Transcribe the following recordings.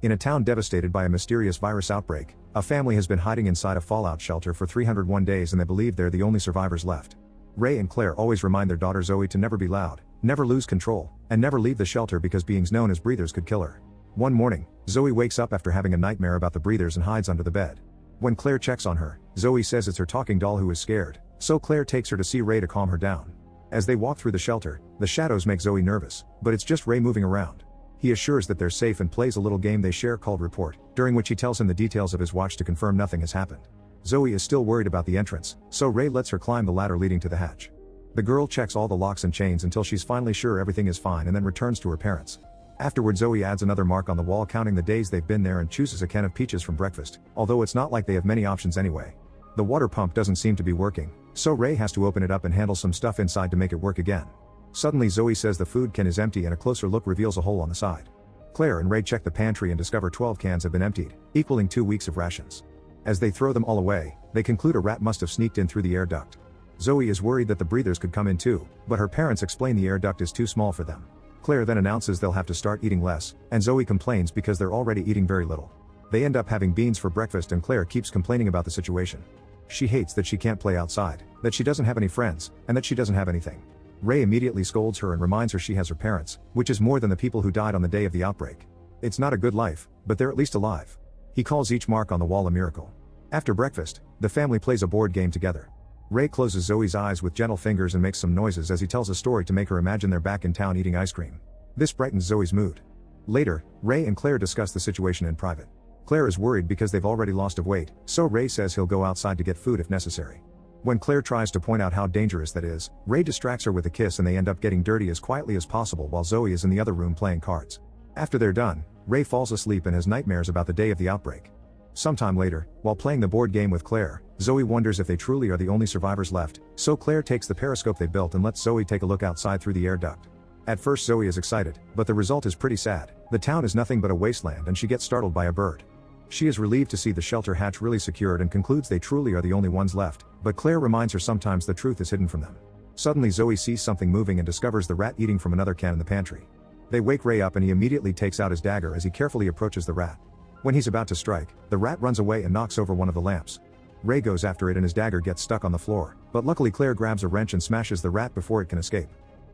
In a town devastated by a mysterious virus outbreak, a family has been hiding inside a fallout shelter for 301 days and they believe they're the only survivors left. Ray and Claire always remind their daughter Zoe to never be loud, never lose control, and never leave the shelter because beings known as breathers could kill her. One morning, Zoe wakes up after having a nightmare about the breathers and hides under the bed. When Claire checks on her, Zoe says it's her talking doll who is scared, so Claire takes her to see Ray to calm her down. As they walk through the shelter, the shadows make Zoe nervous, but it's just Ray moving around. He assures that they're safe and plays a little game they share called Report, during which he tells him the details of his watch to confirm nothing has happened. Zoe is still worried about the entrance, so Ray lets her climb the ladder leading to the hatch. The girl checks all the locks and chains until she's finally sure everything is fine and then returns to her parents. Afterward, Zoe adds another mark on the wall counting the days they've been there and chooses a can of peaches from breakfast, although it's not like they have many options anyway. The water pump doesn't seem to be working, so Ray has to open it up and handle some stuff inside to make it work again. Suddenly Zoe says the food can is empty and a closer look reveals a hole on the side. Claire and Ray check the pantry and discover 12 cans have been emptied, equaling 2 weeks of rations. As they throw them all away, they conclude a rat must have sneaked in through the air duct. Zoe is worried that the breathers could come in too, but her parents explain the air duct is too small for them. Claire then announces they'll have to start eating less, and Zoe complains because they're already eating very little. They end up having beans for breakfast and Claire keeps complaining about the situation. She hates that she can't play outside, that she doesn't have any friends, and that she doesn't have anything. Ray immediately scolds her and reminds her she has her parents, which is more than the people who died on the day of the outbreak. It's not a good life, but they're at least alive. He calls each mark on the wall a miracle. After breakfast, the family plays a board game together. Ray closes Zoe's eyes with gentle fingers and makes some noises as he tells a story to make her imagine they're back in town eating ice cream. This brightens Zoe's mood. Later, Ray and Claire discuss the situation in private. Claire is worried because they've already lost of weight, so Ray says he'll go outside to get food if necessary. When Claire tries to point out how dangerous that is, Ray distracts her with a kiss and they end up getting dirty as quietly as possible while Zoe is in the other room playing cards. After they're done, Ray falls asleep and has nightmares about the day of the outbreak. Sometime later, while playing the board game with Claire, Zoe wonders if they truly are the only survivors left, so Claire takes the periscope they built and lets Zoe take a look outside through the air duct. At first Zoe is excited, but the result is pretty sad. The town is nothing but a wasteland and she gets startled by a bird. She is relieved to see the shelter hatch really secured and concludes they truly are the only ones left, but Claire reminds her sometimes the truth is hidden from them. Suddenly Zoe sees something moving and discovers the rat eating from another can in the pantry. They wake Ray up and he immediately takes out his dagger as he carefully approaches the rat. When he's about to strike, the rat runs away and knocks over one of the lamps. Ray goes after it and his dagger gets stuck on the floor, but luckily Claire grabs a wrench and smashes the rat before it can escape.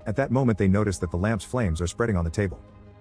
At that moment they notice that the lamp's flames are spreading on the table.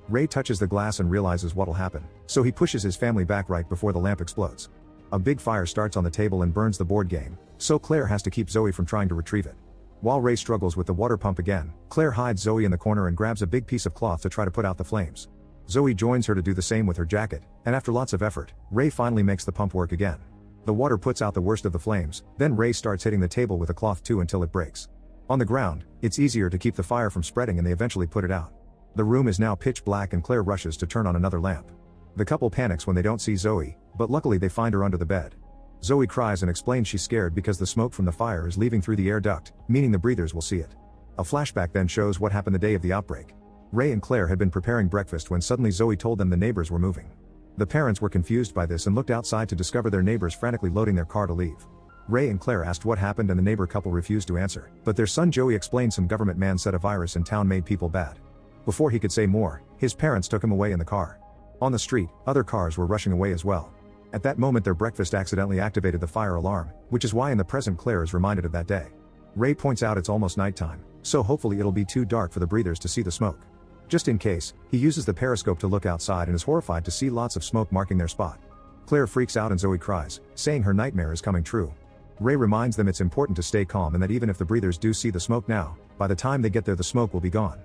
Ray touches the glass and realizes what'll happen, so he pushes his family back right before the lamp explodes. A big fire starts on the table and burns the board game, so Claire has to keep Zoe from trying to retrieve it. While Ray struggles with the water pump again, Claire hides Zoe in the corner and grabs a big piece of cloth to try to put out the flames. Zoe joins her to do the same with her jacket, and after lots of effort, Ray finally makes the pump work again. The water puts out the worst of the flames, then Ray starts hitting the table with the cloth too until it breaks. On the ground, it's easier to keep the fire from spreading and they eventually put it out. The room is now pitch black and Claire rushes to turn on another lamp. The couple panics when they don't see Zoe, but luckily they find her under the bed. Zoe cries and explains she's scared because the smoke from the fire is leaving through the air duct, meaning the breathers will see it. A flashback then shows what happened the day of the outbreak. Ray and Claire had been preparing breakfast when suddenly Zoe told them the neighbors were moving. The parents were confused by this and looked outside to discover their neighbors frantically loading their car to leave. Ray and Claire asked what happened and the neighbor couple refused to answer, but their son Joey explained some government man said a virus in town made people bad. Before he could say more, his parents took him away in the car. On the street, other cars were rushing away as well. At that moment their breakfast accidentally activated the fire alarm, which is why in the present Claire is reminded of that day. Ray points out it's almost nighttime, so hopefully it'll be too dark for the breathers to see the smoke. Just in case, he uses the periscope to look outside and is horrified to see lots of smoke marking their spot. Claire freaks out and Zoe cries, saying her nightmare is coming true. Ray reminds them it's important to stay calm and that even if the breathers do see the smoke now, by the time they get there the smoke will be gone.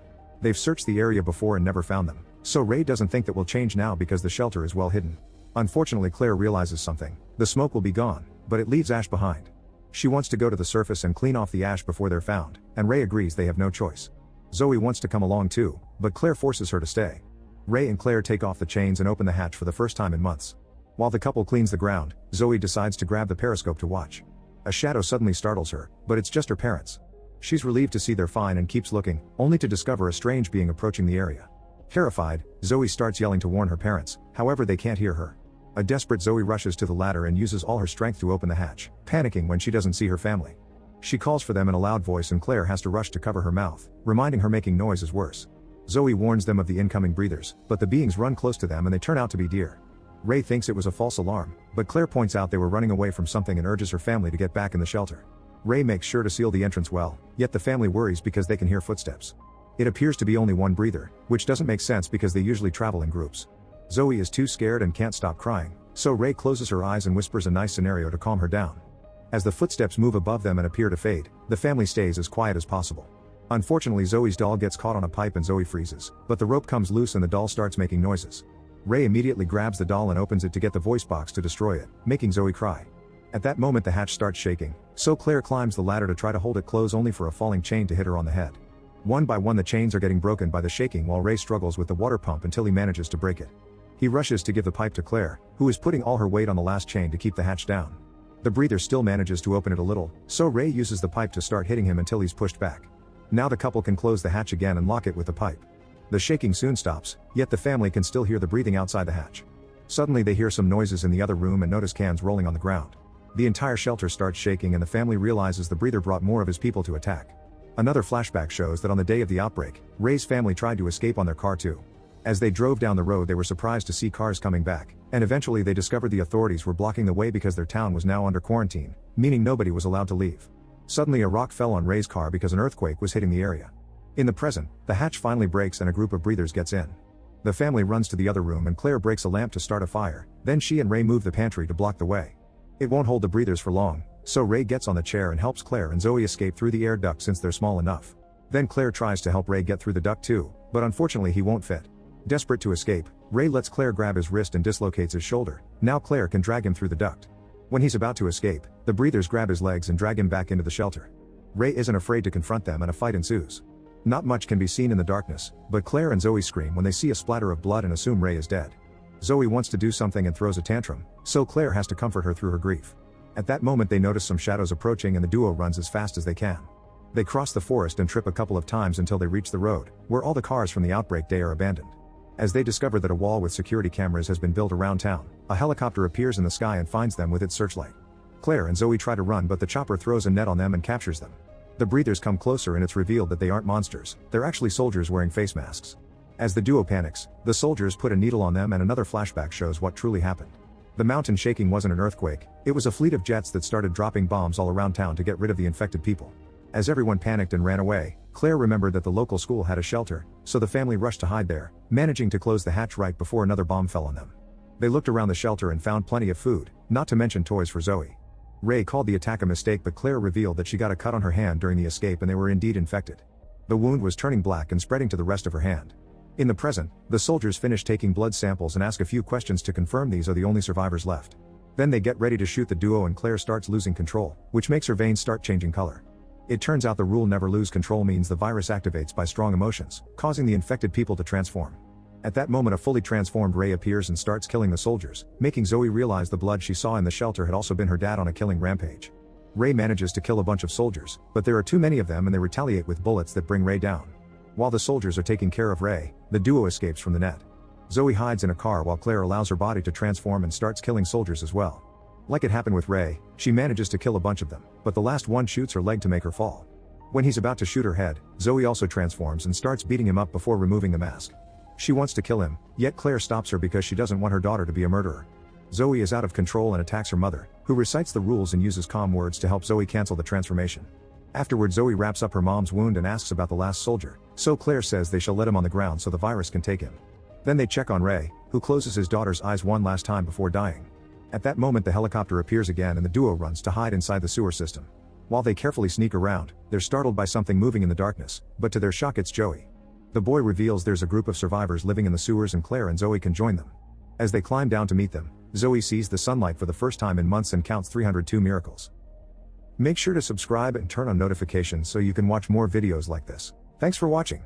They've searched the area before and never found them, so Ray doesn't think that will change now because the shelter is well hidden. Unfortunately Claire realizes something, the smoke will be gone, but it leaves ash behind. She wants to go to the surface and clean off the ash before they're found, and Ray agrees they have no choice. Zoe wants to come along too, but Claire forces her to stay. Ray and Claire take off the chains and open the hatch for the first time in months. While the couple cleans the ground, Zoe decides to grab the periscope to watch. A shadow suddenly startles her, but it's just her parents. She's relieved to see they're fine and keeps looking, only to discover a strange being approaching the area. Terrified, Zoe starts yelling to warn her parents, however they can't hear her. A desperate Zoe rushes to the ladder and uses all her strength to open the hatch, panicking when she doesn't see her family. She calls for them in a loud voice and Claire has to rush to cover her mouth, reminding her making noise is worse. Zoe warns them of the incoming breathers, but the beings run close to them and they turn out to be deer. Ray thinks it was a false alarm, but Claire points out they were running away from something and urges her family to get back in the shelter. Ray makes sure to seal the entrance well, yet the family worries because they can hear footsteps. It appears to be only one breather, which doesn't make sense because they usually travel in groups. Zoe is too scared and can't stop crying, so Ray closes her eyes and whispers a nice scenario to calm her down. As the footsteps move above them and appear to fade, the family stays as quiet as possible. Unfortunately, Zoe's doll gets caught on a pipe and Zoe freezes, but the rope comes loose and the doll starts making noises. Ray immediately grabs the doll and opens it to get the voice box to destroy it, making Zoe cry. At that moment the hatch starts shaking, so Claire climbs the ladder to try to hold it close only for a falling chain to hit her on the head. One by one the chains are getting broken by the shaking while Ray struggles with the water pump until he manages to break it. He rushes to give the pipe to Claire, who is putting all her weight on the last chain to keep the hatch down. The breather still manages to open it a little, so Ray uses the pipe to start hitting him until he's pushed back. Now the couple can close the hatch again and lock it with the pipe. The shaking soon stops, yet the family can still hear the breathing outside the hatch. Suddenly they hear some noises in the other room and notice cans rolling on the ground. The entire shelter starts shaking and the family realizes the breather brought more of his people to attack. Another flashback shows that on the day of the outbreak, Ray's family tried to escape on their car too. As they drove down the road they were surprised to see cars coming back, and eventually they discovered the authorities were blocking the way because their town was now under quarantine, meaning nobody was allowed to leave. Suddenly a rock fell on Ray's car because an earthquake was hitting the area. In the present, the hatch finally breaks and a group of breathers gets in. The family runs to the other room and Claire breaks a lamp to start a fire, then she and Ray move the pantry to block the way. It won't hold the breathers for long, so Ray gets on the chair and helps Claire and Zoe escape through the air duct since they're small enough. Then Claire tries to help Ray get through the duct too, but unfortunately he won't fit. Desperate to escape, Ray lets Claire grab his wrist and dislocates his shoulder. Now Claire can drag him through the duct. When he's about to escape, the breathers grab his legs and drag him back into the shelter. Ray isn't afraid to confront them and a fight ensues. Not much can be seen in the darkness, but Claire and Zoe scream when they see a splatter of blood and assume Ray is dead. Zoe wants to do something and throws a tantrum, so Claire has to comfort her through her grief. At that moment they notice some shadows approaching and the duo runs as fast as they can. They cross the forest and trip a couple of times until they reach the road, where all the cars from the outbreak day are abandoned. As they discover that a wall with security cameras has been built around town, a helicopter appears in the sky and finds them with its searchlight. Claire and Zoe try to run but the chopper throws a net on them and captures them. The breathers come closer and it's revealed that they aren't monsters, they're actually soldiers wearing face masks. As the duo panics, the soldiers put a needle on them and another flashback shows what truly happened. The mountain shaking wasn't an earthquake, it was a fleet of jets that started dropping bombs all around town to get rid of the infected people. As everyone panicked and ran away, Claire remembered that the local school had a shelter, so the family rushed to hide there, managing to close the hatch right before another bomb fell on them. They looked around the shelter and found plenty of food, not to mention toys for Zoe. Ray called the attack a mistake but Claire revealed that she got a cut on her hand during the escape and they were indeed infected. The wound was turning black and spreading to the rest of her hand. In the present, the soldiers finish taking blood samples and ask a few questions to confirm these are the only survivors left. Then they get ready to shoot the duo and Claire starts losing control, which makes her veins start changing color. It turns out the rule never lose control means the virus activates by strong emotions, causing the infected people to transform. At that moment a fully transformed Ray appears and starts killing the soldiers, making Zoe realize the blood she saw in the shelter had also been her dad on a killing rampage. Ray manages to kill a bunch of soldiers, but there are too many of them and they retaliate with bullets that bring Ray down. While the soldiers are taking care of Ray, the duo escapes from the net. Zoe hides in a car while Claire allows her body to transform and starts killing soldiers as well. Like it happened with Ray, she manages to kill a bunch of them, but the last one shoots her leg to make her fall. When he's about to shoot her head, Zoe also transforms and starts beating him up before removing the mask. She wants to kill him, yet Claire stops her because she doesn't want her daughter to be a murderer. Zoe is out of control and attacks her mother, who recites the rules and uses calm words to help Zoe cancel the transformation. Afterward Zoe wraps up her mom's wound and asks about the last soldier, so Claire says they shall let him on the ground so the virus can take him. Then they check on Ray, who closes his daughter's eyes one last time before dying. At that moment the helicopter appears again and the duo runs to hide inside the sewer system. While they carefully sneak around, they're startled by something moving in the darkness, but to their shock it's Joey. The boy reveals there's a group of survivors living in the sewers and Claire and Zoe can join them. As they climb down to meet them, Zoe sees the sunlight for the first time in months and counts 302 miracles. Make sure to subscribe and turn on notifications so you can watch more videos like this. Thanks for watching.